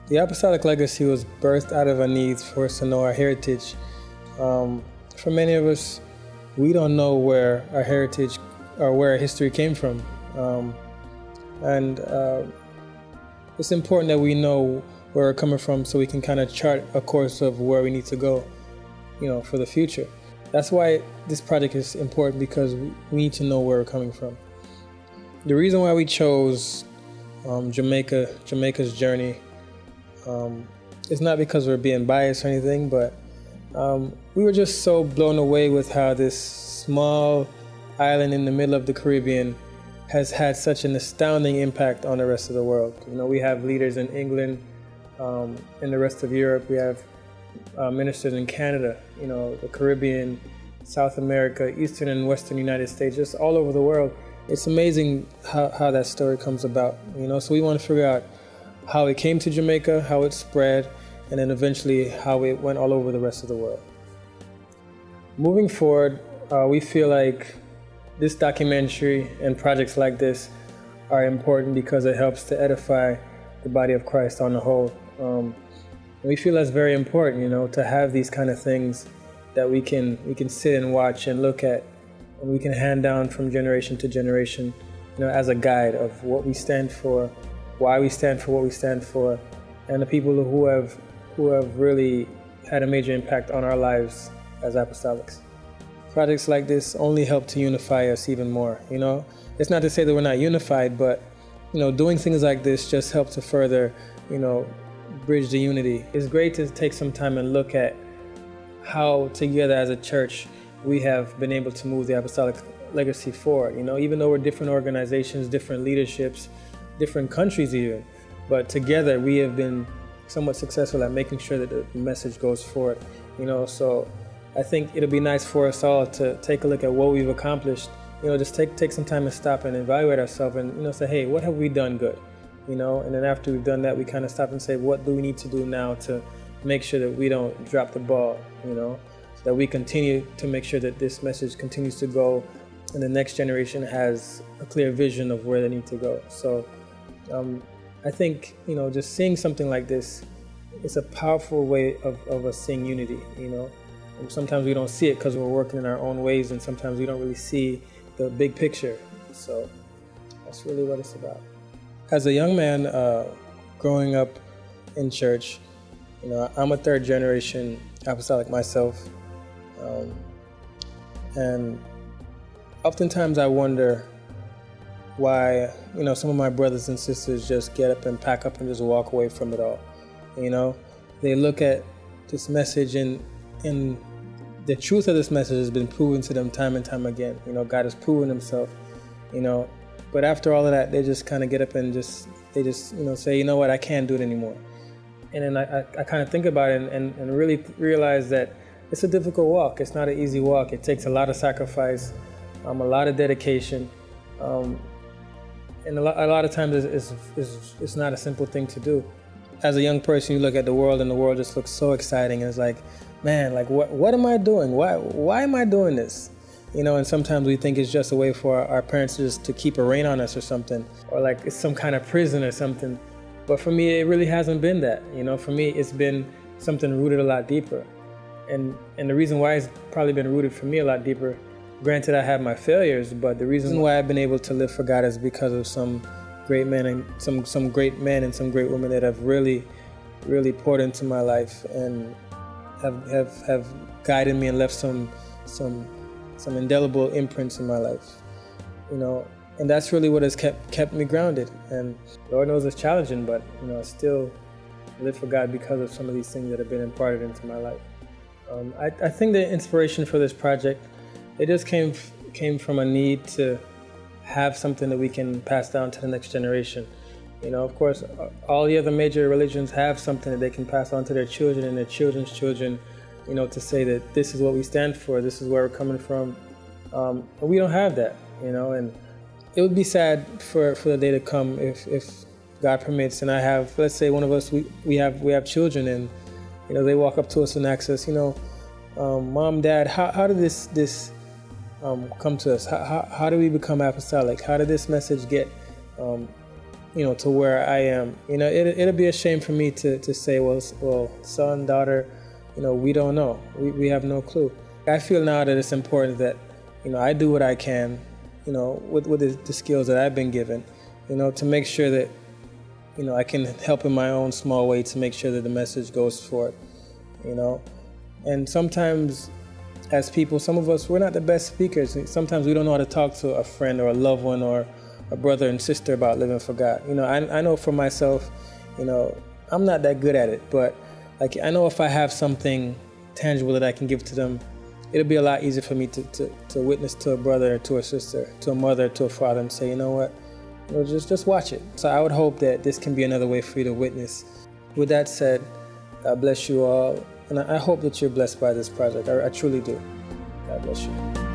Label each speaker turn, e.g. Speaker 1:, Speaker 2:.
Speaker 1: The apostolic legacy was birthed out of a need for us to know our heritage. For many of us, we don't know where our heritage or where our history came from. And it's important that we know where we're coming from so we can kind of chart a course of where we need to go, for the future. That's why this project is important, because we need to know where we're coming from. The reason why we chose Jamaica's journey, it's not because we're being biased or anything, but we were just so blown away with how this small island in the middle of the Caribbean has had such an astounding impact on the rest of the world. We have leaders in England, in the rest of Europe. We have ministers in Canada, the Caribbean, South America, Eastern and Western United States, just all over the world. It's amazing how that story comes about, so we want to figure out how it came to Jamaica, how it spread, and then eventually how it went all over the rest of the world. Moving forward, we feel like this documentary and projects like this are important because it helps to edify the body of Christ on the whole. We feel that's very important, to have these kind of things that we can sit and watch and look at, and we can hand down from generation to generation, as a guide of what we stand for, why we stand for what we stand for, and the people who have really had a major impact on our lives as apostolics. Projects like this only help to unify us even more. It's not to say that we're not unified, but doing things like this just help to further, bridge the unity. It's great to take some time and look at how together as a church we have been able to move the apostolic legacy forward. Even though we're different organizations, different leaderships, different countries even, but together we have been somewhat successful at making sure that the message goes forward. So I think it'll be nice for us all to take a look at what we've accomplished. Just take some time to stop and evaluate ourselves and say, hey, what have we done good? And then after we've done that, we kind of stop and say, what do we need to do now to make sure that we don't drop the ball, so that we continue to make sure that this message continues to go and the next generation has a clear vision of where they need to go. So I think, just seeing something like this, it's a powerful way of us seeing unity, And sometimes we don't see it because we're working in our own ways, and sometimes we don't really see the big picture. So that's really what it's about. As a young man growing up in church, I'm a third generation apostolic myself. And oftentimes I wonder why, some of my brothers and sisters just get up and pack up and just walk away from it all. They look at this message and the truth of this message has been proven to them time and time again. God has proven himself, but after all of that, they just kind of get up and say, what, I can't do it anymore. And then I kind of think about it and really realize that it's a difficult walk. It's not an easy walk. It takes a lot of sacrifice, a lot of dedication. And a lot of times it's not a simple thing to do. As a young person, you look at the world and the world just looks so exciting. And it's like, man, what am I doing? Why am I doing this? And sometimes we think it's just a way for our parents just to keep a rein on us or something, or like it's some kind of prison or something. But for me, it really hasn't been that. For me, it's been something rooted a lot deeper. And the reason why it's probably been rooted for me a lot deeper, granted I have my failures, but the reason why I've been able to live for God is because of some great men and some great men and some great women that have really, really poured into my life and have guided me and left some indelible imprints in my life, and that's really what has kept me grounded. And Lord knows it's challenging, but I still live for God because of some of these things that have been imparted into my life. I think the inspiration for this project, it just came from a need to have something that we can pass down to the next generation. Of course, all the other major religions have something that they can pass on to their children and their children's children, to say that this is what we stand for, this is where we're coming from. And we don't have that, and it would be sad for the day to come if God permits, and I have, let's say one of us, we have children, and they walk up to us and ask us, Mom, Dad, how did this come to us? How do we become apostolic? How did this message get to where I am. It'll be a shame for me to say, well, son, daughter, we don't know. We have no clue. I feel now that it's important that, I do what I can, with the skills that I've been given, to make sure that, I can help in my own small way to make sure that the message goes forth, And sometimes as people, some of us, we're not the best speakers. Sometimes we don't know how to talk to a friend or a loved one or a brother and sister about living for God. I know for myself, I'm not that good at it, but I know if I have something tangible that I can give to them, it'll be a lot easier for me to witness to a brother, to a sister, to a mother, to a father, and say, you know what, just watch it. So I would hope that this can be another way for you to witness. With that said, God bless you all, and I hope that you're blessed by this project. I truly do. God bless you.